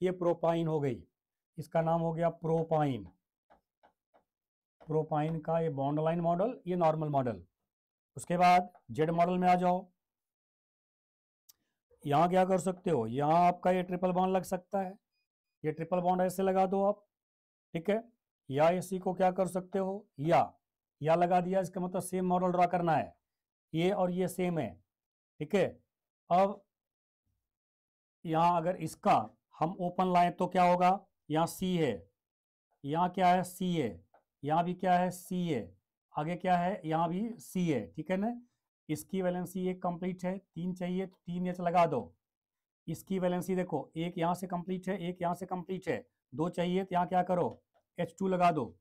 ये प्रोपाइन हो गई, इसका नाम हो गया प्रोपाइन। प्रोपाइन का ये बॉन्ड लाइन मॉडल, ये नॉर्मल मॉडल। उसके बाद जेड मॉडल में आ जाओ। यहाँ क्या कर सकते हो, यहाँ आपका ये ट्रिपल बॉन्ड लग सकता है, ये ट्रिपल बॉन्ड ऐसे लगा दो आप, ठीक है। या इसी को क्या कर सकते हो, या लगा दिया, इसका मतलब सेम मॉडल ड्रा करना है, ये और ये सेम है, ठीक है। अब यहाँ अगर इसका हम ओपन लाएं तो क्या होगा, यहाँ C है, यहाँ क्या है C है, यहाँ भी क्या है C है, आगे क्या है, यहाँ भी C है, ठीक है ना। इसकी वैलेंसी एक कंप्लीट है, 3 चाहिए तो 3H लगा दो। इसकी वैलेंसी देखो, एक यहाँ से कंप्लीट है, एक यहाँ से कंप्लीट है, 2 चाहिए तो यहाँ क्या करो, H2 लगा दो।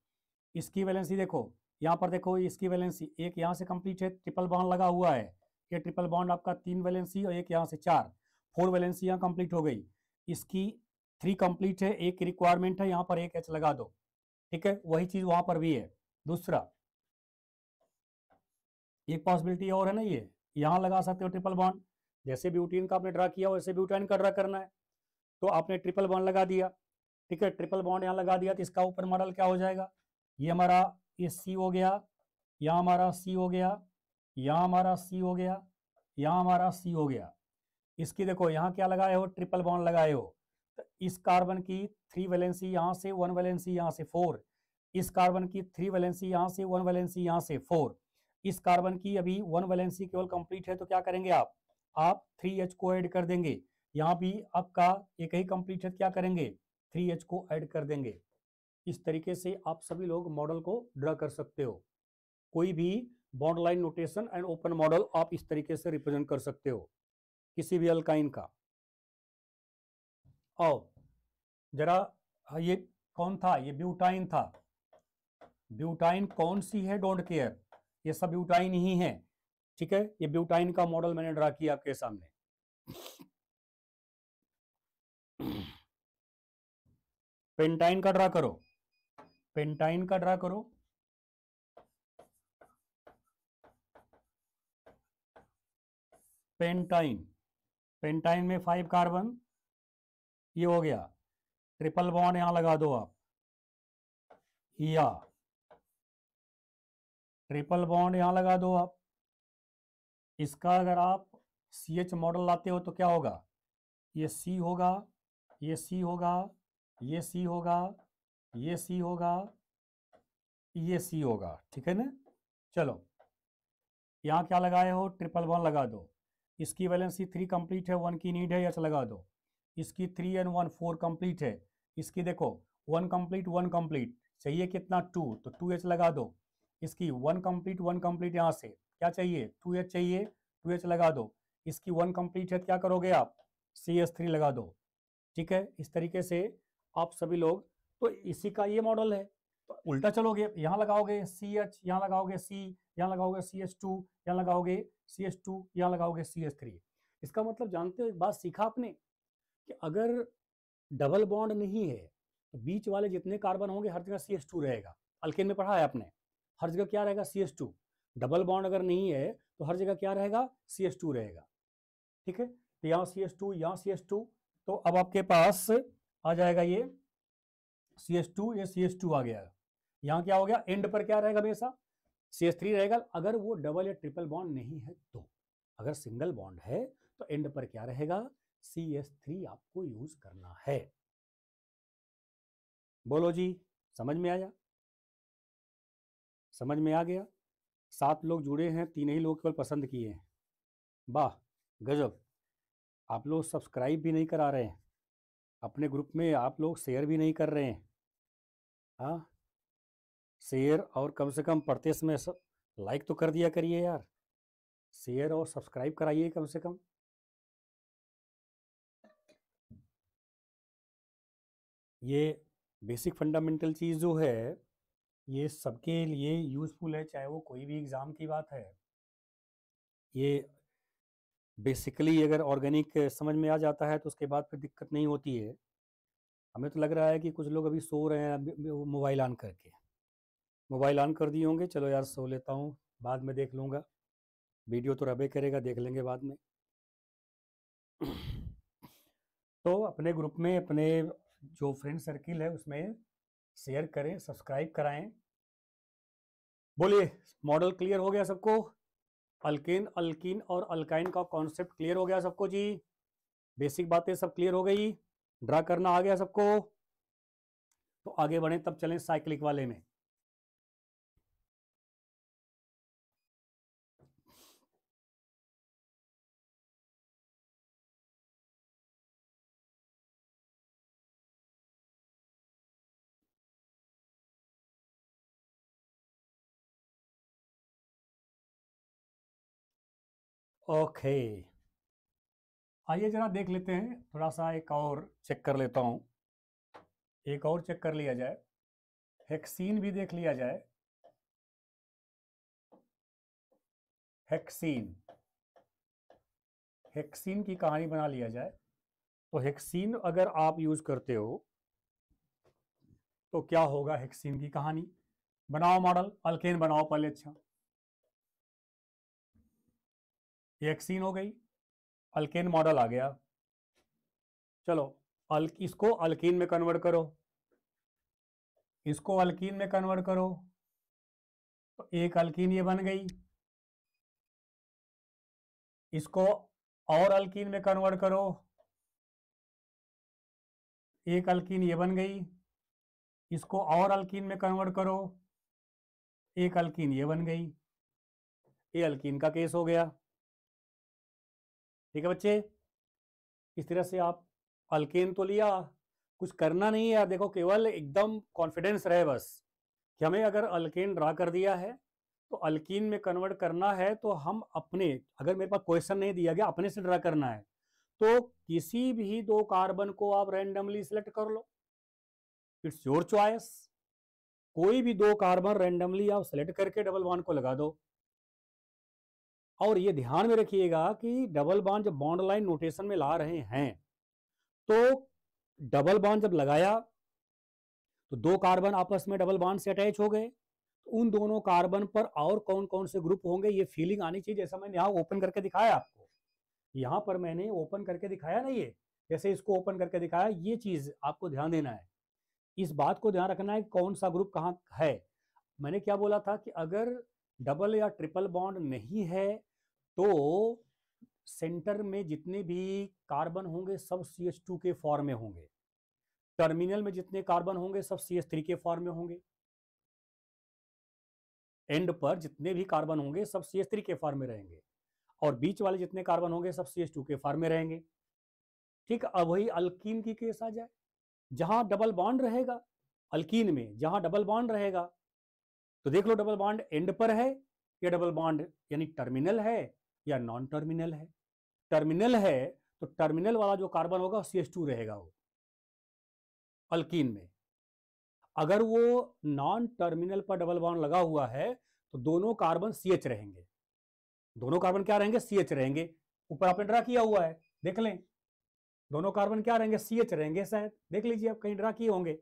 इसकी वैलेंसी देखो, यहाँ पर देखो, इसकी वैलेंसी एक यहाँ से कंप्लीट है, ट्रिपल बॉन्ड लगा हुआ है, ये ट्रिपल बॉन्ड आपका 3 वैलेंसी और एक यहाँ से 4 वैलेंसी यहाँ कंप्लीट हो गई। इसकी 3 कंप्लीट है, एक रिक्वायरमेंट है, यहाँ पर एक H लगा दो, ठीक है। वही चीज वहां पर भी है। दूसरा एक पॉसिबिलिटी और है ना, ये यहाँ लगा सकते हो ट्रिपल बॉन्ड, जैसे ब्यूटीन का आपने ड्रा किया वैसे ब्यूटाइन का ड्रा करना है, तो आपने ट्रिपल बॉन्ड लगा दिया, ठीक है। ट्रिपल बॉन्ड यहाँ लगा दिया तो इसका ऊपर मॉडल क्या हो जाएगा, ये हमारा ये C हो गया, यहाँ हमारा C हो गया, यहाँ हमारा C हो गया, यहाँ हमारा C हो गया। इसकी देखो यहाँ क्या लगाए हो, ट्रिपल बॉन्ड लगाए हो, तो इस कार्बन की 3 वैलेंसी यहाँ से, 1 वैलेंसी यहाँ से 4, इस कार्बन की 3 वैलेंसी यहाँ से, 1 वैलेंसी यहाँ से 4, इस कार्बन की अभी 1 वैलेंसी केवल कंप्लीट है, तो क्या करेंगे आप 3H को ऐड कर देंगे। यहाँ भी आपका एक ही कंप्लीट है, क्या करेंगे 3H को ऐड कर देंगे। इस तरीके से आप सभी लोग मॉडल को ड्रा कर सकते हो। कोई भी bond line notation and open model आप इस तरीके से रिप्रेजेंट कर सकते हो किसी भी अल्काइन का। आओ जरा, ये कौन था, ये ब्यूटाइन था। ब्यूटाइन कौन सी है, डोंट केयर, ये सब ब्यूटाइन ही है, ठीक है। ये ब्यूटाइन का मॉडल मैंने ड्रा किया आपके सामने। पेंटाइन का ड्रा करो, पेंटाइन का ड्रा करो। पेंटाइन, पेंटाइन में 5 कार्बन, ये हो गया, ट्रिपल बॉन्ड यहां लगा दो आप, या ट्रिपल बॉन्ड यहां लगा दो आप। इसका अगर आप CH मॉडल लाते हो तो क्या होगा, ये C होगा, ये C होगा, ये C होगा, ये C होगा, ये C होगा, ठीक है ना। चलो यहाँ क्या लगाए हो, ट्रिपल बॉन्ड लगा दो। इसकी वैलेंसी 3 कंप्लीट है, 1 की नीड है, H लगा दो। इसकी 3 एंड 1 4 कंप्लीट है। इसकी देखो 1 कंप्लीट 1 कंप्लीट चाहिए कितना 2, तो 2H लगा दो। इसकी 1 कंप्लीट 1 कंप्लीट यहाँ से क्या चाहिए 2H चाहिए, 2H लगा दो। इसकी 1 कंप्लीट है, क्या करोगे आप CH3 लगा दो, ठीक है। इस तरीके से आप सभी लोग, तो इसी का ये मॉडल है। तो उल्टा चलोगे, यहाँ लगाओगे CH, यहाँ लगाओगे C, यहाँ लगाओगे CH2, यहाँ लगाओगे CH2, यहाँ लगाओगे CH3। इसका मतलब जानते हो, एक बात सीखा आपने कि अगर डबल बॉन्ड नहीं है तो बीच वाले जितने कार्बन होंगे हर जगह CH2 रहेगा। अल्केन में पढ़ा है आपने, हर जगह क्या रहेगा CH2। डबल बॉन्ड अगर नहीं है तो हर जगह क्या रहेगा CH2 रहेगा, ठीक है। तो यहाँ CH2, यहाँ CH2, तो अब आपके पास आ जाएगा ये CH2, ये CH2 आ गया। यहाँ क्या हो गया, एंड पर क्या रहेगा हमेशा CH3 रहेगा, अगर वो डबल या ट्रिपल बॉन्ड नहीं है तो। अगर सिंगल बॉन्ड है तो एंड पर क्या रहेगा, CH3 आपको यूज करना है। बोलो जी, समझ में आया, समझ में आ गया। 7 लोग जुड़े हैं, 3 ही लोग केवल पसंद किए हैं। वाह गजब। आप लोग सब्सक्राइब भी नहीं करा रहे हैं, अपने ग्रुप में आप लोग शेयर भी नहीं कर रहे हैं। हाँ, शेयर और कम से कम पढ़ते समय सब लाइक तो कर दिया करिए यार, शेयर और सब्सक्राइब कराइए कम से कम। ये बेसिक फंडामेंटल चीज़ जो है ये सबके लिए यूज़फुल है, चाहे वो कोई भी एग्ज़ाम की बात है। ये बेसिकली अगर ऑर्गेनिक समझ में आ जाता है तो उसके बाद फिर दिक्कत नहीं होती है। हमें तो लग रहा है कि कुछ लोग अभी सो रहे हैं मोबाइल ऑन करके, मोबाइल ऑन कर दिए होंगे, चलो यार सो लेता हूँ, बाद में देख लूँगा, वीडियो तो रबे करेगा, देख लेंगे बाद में। तो अपने ग्रुप में अपने जो फ्रेंड सर्किल है उसमें शेयर करें, सब्सक्राइब कराएं। बोलिए, मॉडल क्लियर हो गया सबको? अल्केन, अल्कीन और अल्काइन का कॉन्सेप्ट क्लियर हो गया सबको जी? बेसिक बातें सब क्लियर हो गई, ड्रा करना आ गया सबको? तो आगे बढ़ें, तब चलें साइक्लिक वाले में। ओके, आइए जरा देख लेते हैं, थोड़ा सा एक और चेक कर लेता हूं, एक और चेक कर लिया जाए, हेक्सीन भी देख लिया जाए। हेक्सीन, हेक्सीन की कहानी बना लिया जाए। तो हेक्सीन अगर आप यूज करते हो तो क्या होगा हेक्सीन की कहानी? बनाओ मॉडल, अल्केन बनाओ पहले। अच्छा, ये हेक्सीन हो गई, अल्केन मॉडल आ गया। चलो इसको अल्कीन में कन्वर्ट करो, इसको अल्कीन में कन्वर्ट करो, तो एक अल्कीन ये बन गई। इसको और अल्कीन में कन्वर्ट करो, एक अल्कीन ये बन गई। इसको और अल्कीन में कन्वर्ट करो, एक अल्कीन ये बन गई। ये अल्कीन का केस हो गया। ठीक है बच्चे, इस तरह से आप अल्केन तो लिया, कुछ करना नहीं है यार, देखो केवल एकदम कॉन्फिडेंस रहे बस कि हमें अगर अल्केन ड्रा कर दिया है तो अल्कीन में कन्वर्ट करना है, तो हम अपने, अगर मेरे पास क्वेश्चन नहीं दिया गया, अपने से ड्रा करना है, तो किसी भी 2 कार्बन को आप रैंडमली सिलेक्ट कर लो, इट्स योर चॉइस। कोई भी 2 कार्बन रैंडमली आप सिलेक्ट करके डबल बॉन्ड को लगा दो। और ये ध्यान में रखिएगा कि डबल बॉन्ड जब बॉन्ड लाइन नोटेशन में ला रहे हैं तो डबल बॉन्ड जब लगाया तो 2 कार्बन आपस में डबल बॉन्ड से अटैच हो गए, तो उन दोनों कार्बन पर और कौन कौन से ग्रुप होंगे ये फीलिंग आनी चाहिए, जैसा मैंने यहाँ ओपन करके दिखाया आपको। यहाँ पर मैंने ओपन करके दिखाया ना, ये जैसे इसको ओपन करके दिखाया, ये चीज आपको ध्यान देना है, इस बात को ध्यान रखना है कौन सा ग्रुप कहाँ है। मैंने क्या बोला था कि अगर डबल या ट्रिपल बॉन्ड नहीं है तो सेंटर में जितने भी कार्बन होंगे सब CH2 के फॉर्म में होंगे, टर्मिनल में जितने कार्बन होंगे सब CH3 के फॉर्म में होंगे, एंड पर जितने भी कार्बन होंगे सब CH3 के फॉर्म में रहेंगे, और बीच वाले जितने कार्बन होंगे सब CH2 के फॉर्म में रहेंगे। ठीक, अब वही अल्कीन की केस आ जाए, जहां डबल बॉन्ड रहेगा, अल्कीन में जहां डबल बॉन्ड रहेगा, तो देख लो डबल बॉन्ड एंड पर है या डबल बॉन्ड यानी टर्मिनल है या नॉन टर्मिनल है। टर्मिनल है तो टर्मिनल वाला जो कार्बन होगा CH2 रहेगा वो अल्कीन में। अगर वो नॉन टर्मिनल पर डबल बॉन्ड लगा हुआ है तो दोनों कार्बन CH रहेंगे, दोनों कार्बन क्या रहेंगे? CH रहेंगे। ऊपर आपने ड्रा किया हुआ है, देख लें, दोनों कार्बन क्या रहेंगे? CH रहेंगे, शायद देख लीजिए आप, कहीं ड्रा किए होंगे।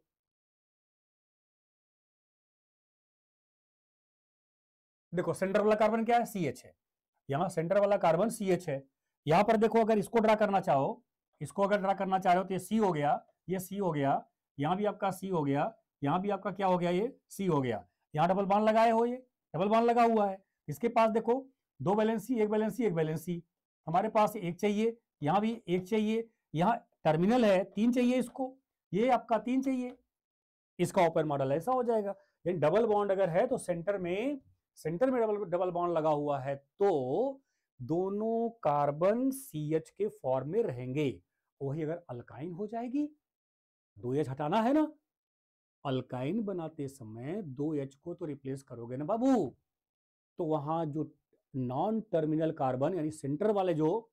देखो सेंटर वाला कार्बन क्या है? CH है, यहाँ सेंटर वाला कार्बन CH है। यहाँ पर देखो अगर इसको ड्रा करना चाहो, इसको अगर ड्रा करना चाह रहे हो तो ये C हो गया, ये C हो गया, यहाँ भी आपका C हो गया, यहाँ भी आपका क्या हो गया? ये C हो गया। यहाँ डबल बॉन्ड लगाए हो, ये डबल बॉन्ड लगा हुआ है, इसके पास देखो 2 वैलेंसी, 1 वैलेंसी, 1 वैलेंसी, हमारे पास 1 चाहिए, यहाँ भी 1 चाहिए, यहाँ टर्मिनल है 3 चाहिए इसको, ये आपका 3 चाहिए, इसका ओपन मॉडल ऐसा हो जाएगा। डबल बॉन्ड अगर है तो सेंटर में सेंटर में डबल डबल बॉन्ड लगा हुआ है तो दोनों कार्बन CH के फॉर्म में रहेंगे। वही अगर अल्काइन हो जाएगी, 2H हटाना है ना, अल्काइन बनाते समय 2H को तो रिप्लेस करोगे ना बाबू, तो वहां जो नॉन टर्मिनल कार्बन यानी सेंटर वाले जो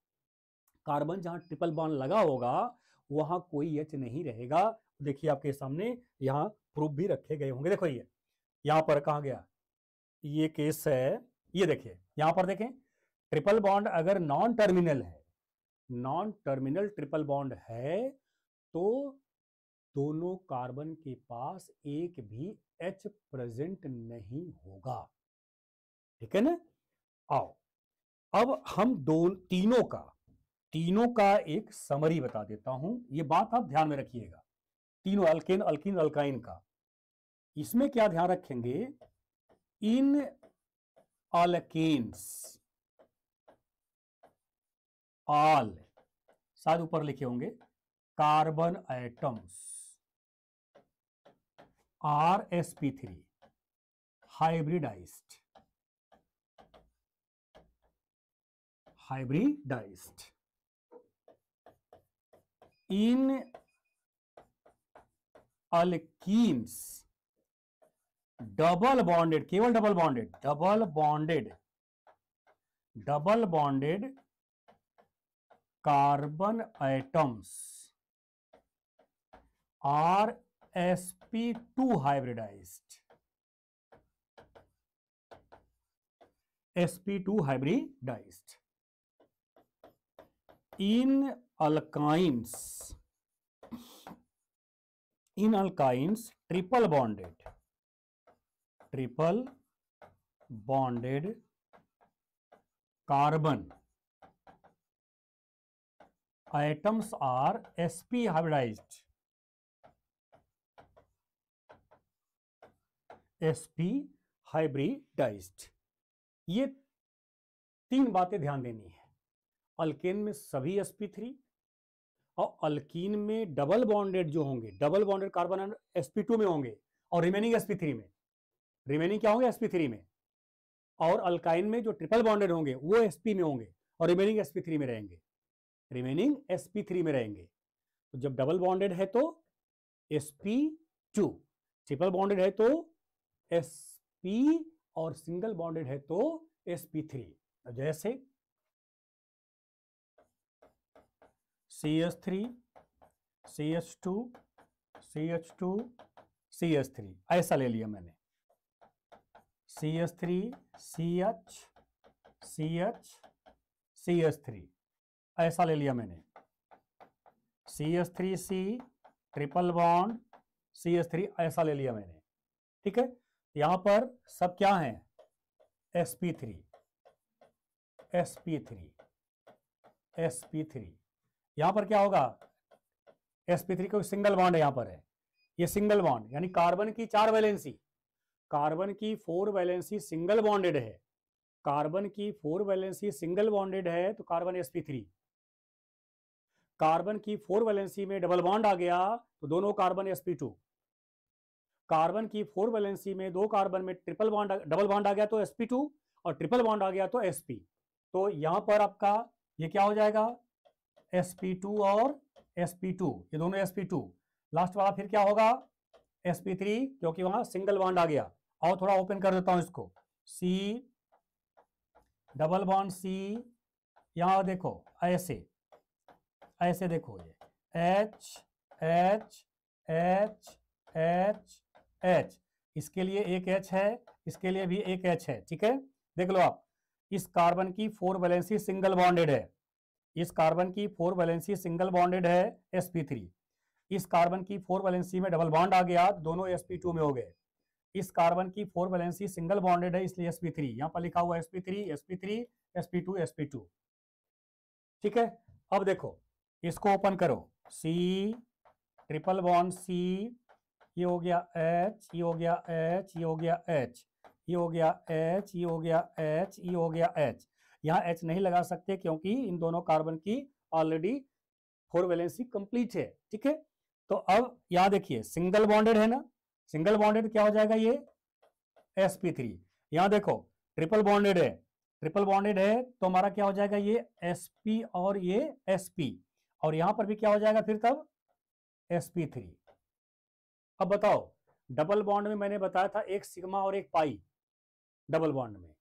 कार्बन जहां ट्रिपल बॉन्ड लगा होगा वहां कोई H नहीं रहेगा। देखिए आपके सामने यहाँ प्रूफ भी रखे गए होंगे। देखो ये यहाँ पर कहा गया, ये केस है, ये देखिए यहाँ पर देखें, ट्रिपल बॉन्ड अगर नॉन टर्मिनल है, नॉन टर्मिनल ट्रिपल बॉन्ड है तो दोनों कार्बन के पास एक भी H प्रेजेंट नहीं होगा। ठीक है ना। आओ अब हम तीनों का एक समरी बता देता हूं, ये बात आप ध्यान में रखिएगा। तीनों अल्केन अल्कीन अल्काइन का, इसमें क्या ध्यान रखेंगे, इन अल्केन्स ऑल, शायद ऊपर लिखे होंगे, carbon atoms are sp3 hybridized in alkenes double bonded, केवल double bonded carbon atoms are sp2 hybridized, sp2 hybridized in alkynes triple bonded carbon atoms are sp hybridized, sp hybridized। ये तीन बातें ध्यान देनी है। अल्केन में सभी sp3 और अल्कीन में डबल बॉन्डेड जो होंगे, डबल बॉन्डेड कार्बन sp2 में होंगे और रिमेनिंग sp3 में, रिमेनिंग क्या होंगे sp3 में, और अल्काइन में जो ट्रिपल बॉन्डेड होंगे वो sp में होंगे और रिमेनिंग sp3 में रहेंगे, तो जब डबल बॉन्डेड है तो sp2, ट्रिपल बॉन्डेड है तो sp और सिंगल बॉन्डेड है तो sp3। जैसे CH3 CH2 CH2 CH3 ऐसा ले लिया मैंने, CH3 CH CH CH3 ऐसा ले लिया मैंने, CH3C ट्रिपल बॉन्ड CH3 ऐसा ले लिया मैंने। ठीक है, यहां पर सब क्या है, sp3 यहां पर क्या होगा, sp3 को सिंगल बॉन्ड यहां पर है, ये सिंगल बॉन्ड यानी कार्बन की 4 वैलेंसी, कार्बन की 4 वैलेंसी सिंगल बॉन्डेड है, कार्बन की 4 वैलेंसी सिंगल बॉन्डेड है तो कार्बन sp3, कार्बन की 4 वैलेंसी में डबल बॉन्ड आ गया तो दोनों कार्बन sp2, कार्बन की 4 वैलेंसी में दो कार्बन में ट्रिपल बॉन्ड डबल बॉन्ड आ गया तो sp2 और ट्रिपल बॉन्ड आ गया तो sp, तो यहां पर आपका ये क्या हो जाएगा, sp2 और sp2, ये दोनों sp2, लास्ट वाला फिर क्या होगा sp3 क्योंकि वहां सिंगल बॉन्ड आ गया। और थोड़ा ओपन कर देता हूं इसको, C डबल बॉन्ड C, यहां देखो ऐसे देखो, ये H H H H H, इसके लिए एक H है, इसके लिए भी एक H है। ठीक है, देख लो आप, इस कार्बन की 4 वैलेंसी सिंगल बॉन्डेड है, इस कार्बन की 4 वैलेंसी सिंगल बॉन्डेड है sp3, इस कार्बन की 4 वैलेंसी में डबल बॉन्ड आ गया, दोनों sp2 में हो गए, इस कार्बन की 4 वैलेंसी सिंगल बॉन्डेड है इसलिए sp3, यहां पर लिखा हुआ sp3 sp3 sp2 sp2। ठीक है, अब देखो इसको ओपन करो, C ट्रिपल बॉन्ड C, ये हो गया H, ये हो गया H, ये हो गया H, ये हो गया H, ये हो गया H, ये हो गया H। यहाँ H नहीं लगा सकते क्योंकि इन दोनों कार्बन की ऑलरेडी 4 वैलेंसी कंप्लीट है। ठीक है, तो अब यहाँ देखिए सिंगल बॉन्डेड है ना, सिंगल बॉन्डेड क्या हो जाएगा, ये sp3, यहाँ देखो ट्रिपल बॉन्डेड है, ट्रिपल बॉन्डेड है तो हमारा क्या हो जाएगा, ये sp और ये sp, और यहां पर भी क्या हो जाएगा फिर तब sp3। अब बताओ, डबल बॉन्ड में मैंने बताया था एक सिग्मा और एक पाई, डबल बॉन्ड में,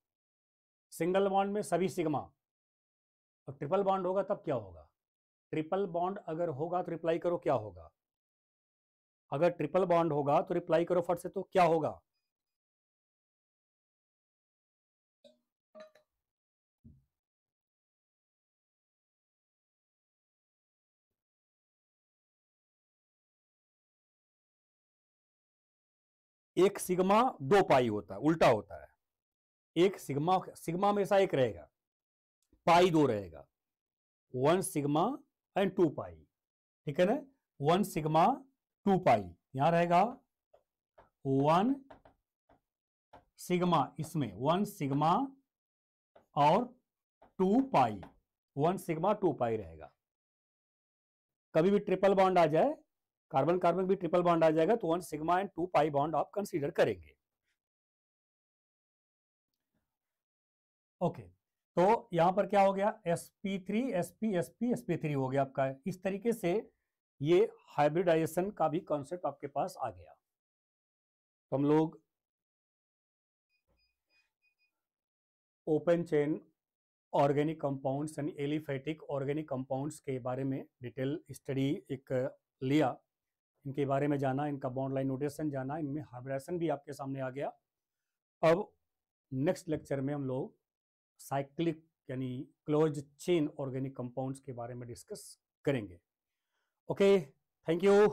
सिंगल बॉन्ड में सभी सिग्मा, और ट्रिपल बॉन्ड होगा तब क्या होगा, ट्रिपल बॉन्ड अगर होगा तो रिप्लाई करो क्या होगा, अगर ट्रिपल बॉन्ड होगा तो रिप्लाई करो फट से, तो क्या होगा, एक सिग्मा दो पाई होता है, उल्टा होता है, एक सिग्मा, सिग्मा हमेशा एक रहेगा, पाई दो रहेगा, one sigma and two pi, ठीक है ना, वन सिग्मा टू पाई, यहां रहेगा वन सिग्मा, इसमें वन सिग्मा और two pi, one sigma two pi रहेगा। कभी भी ट्रिपल बॉन्ड आ जाए, कार्बन कार्बन भी ट्रिपल बॉन्ड आ जाएगा तो one sigma and two pi bond आप कंसीडर करेंगे। ओके, तो यहां पर क्या हो गया, sp3 sp sp sp3 हो गया आपका। इस तरीके से ये हाइब्रिडाइजेशन का भी कॉन्सेप्ट आपके पास आ गया। तो हम लोग ओपन चेन ऑर्गेनिक कंपाउंड्स यानी एलिफेटिक ऑर्गेनिक कंपाउंड्स के बारे में डिटेल स्टडी एक लिया, इनके बारे में जाना, इनका बॉन्ड लाइन नोटेशन जाना, इनमें हाइब्रिडाइजेशन भी आपके सामने आ गया। अब नेक्स्ट लेक्चर में हम लोग साइक्लिक यानी क्लोज चेन ऑर्गेनिक कंपाउंड्स के बारे में डिस्कस करेंगे। Okay, thank you.